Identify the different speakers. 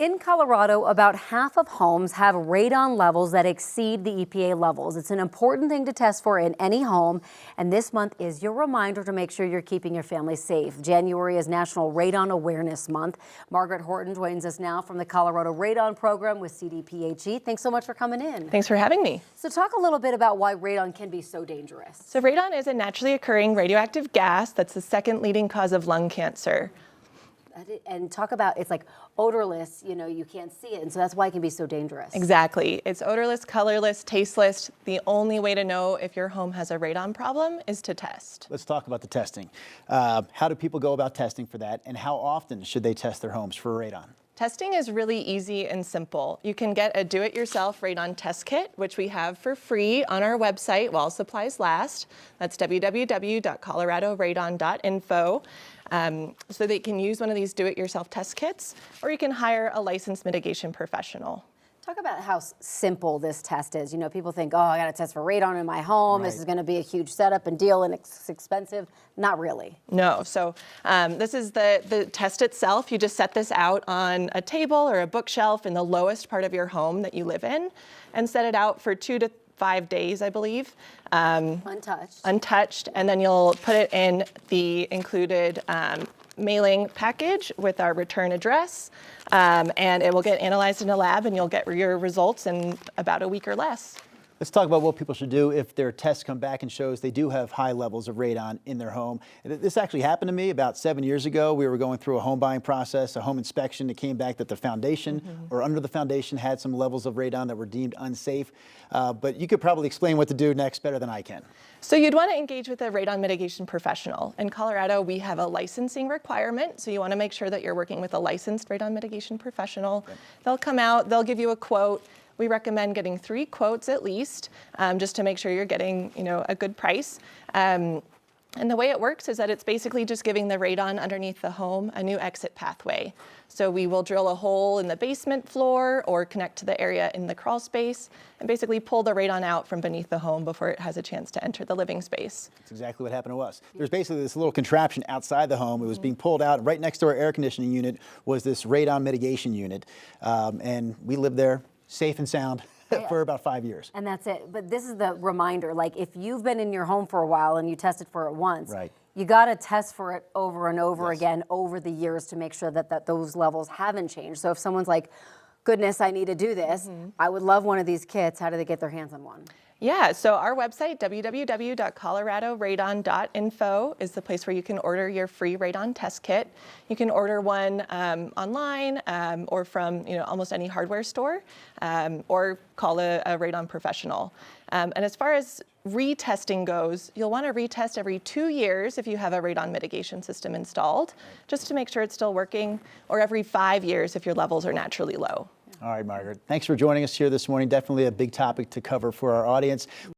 Speaker 1: In Colorado, about half of homes have radon levels that exceed the EPA levels. It's an important thing to test for in any home, and this month is your reminder to make sure you're keeping your family safe. January is National Radon Awareness Month. Margaret Horton joins us now from the Colorado Radon Program with CDPHE. Thanks so much for coming in.
Speaker 2: Thanks for having me.
Speaker 1: So talk a little bit about why radon can be so dangerous.
Speaker 2: So radon is a naturally occurring radioactive gas that's the second leading cause of lung cancer.
Speaker 1: And talk about, it's like odorless, you know, you can't see it, and so that's why it can be so dangerous.
Speaker 2: Exactly. It's odorless, colorless, tasteless. The only way to know if your home has a radon problem is to test.
Speaker 3: Let's talk about the testing. How do people go about testing for that, and how often should they test their homes for radon?
Speaker 2: Testing is really easy and simple. You can get a do-it-yourself radon test kit, which we have for free on our website while supplies last. That's www.coloradoradon.info. So that you can use one of these do-it-yourself test kits, or you can hire a licensed mitigation professional.
Speaker 1: Talk about how simple this test is. You know, people think, oh, I got to test for radon in my home. Right. This is going to be a huge setup and deal, and it's expensive. Not really.
Speaker 2: No. So this is the test itself. You just set this out on a table or a bookshelf in the lowest part of your home that you live in, and set it out for 2 to 5 days, I believe. Untouched. And then you'll put it in the included mailing package with our return address, and it will get analyzed in a lab, and you'll get your results in about a week or less.
Speaker 3: Let's talk about what people should do if their tests come back and shows they do have high levels of radon in their home. This actually happened to me about 7 years ago. We were going through a home buying process, a home inspection. It came back that the foundation or under the foundation had some levels of radon that were deemed unsafe. But you could probably explain what to do next better than I can.
Speaker 2: So you'd want to engage with a radon mitigation professional. In Colorado, we have a licensing requirement, so you want to make sure that you're working with a licensed radon mitigation professional. Okay. They'll come out, they'll give you a quote. We recommend getting 3 quotes at least, just to make sure you're getting, you know, a good price. And the way it works is that it's basically just giving the radon underneath the home a new exit pathway. So we will drill a hole in the basement floor or connect to the area in the crawl space and basically pull the radon out from beneath the home before it has a chance to enter the living space.
Speaker 3: That's exactly what happened to us. There's basically this little contraption outside the home. It was being pulled out. Right next to our air conditioning unit was this radon mitigation unit. And we lived there safe and sound for about 5 years.
Speaker 1: And that's it. But this is the reminder, like if you've been in your home for a while and you tested for it once,
Speaker 3: right,
Speaker 1: you got to test for it over and over again over the years to make sure that those levels haven't changed. So if someone's like, goodness, I need to do this, I would love one of these kits. How do they get their hands on one?
Speaker 2: Yeah, so our website, www.coloradoradon.info, is the place where you can order your free radon test kit. You can order one online or from almost any hardware store, or call a radon professional. And as far as retesting goes, you'll want to retest every 2 years if you have a radon mitigation system installed, just to make sure it's still working, or every 5 years if your levels are naturally low.
Speaker 3: All right, Margaret. Thanks for joining us here this morning. Definitely a big topic to cover for our audience.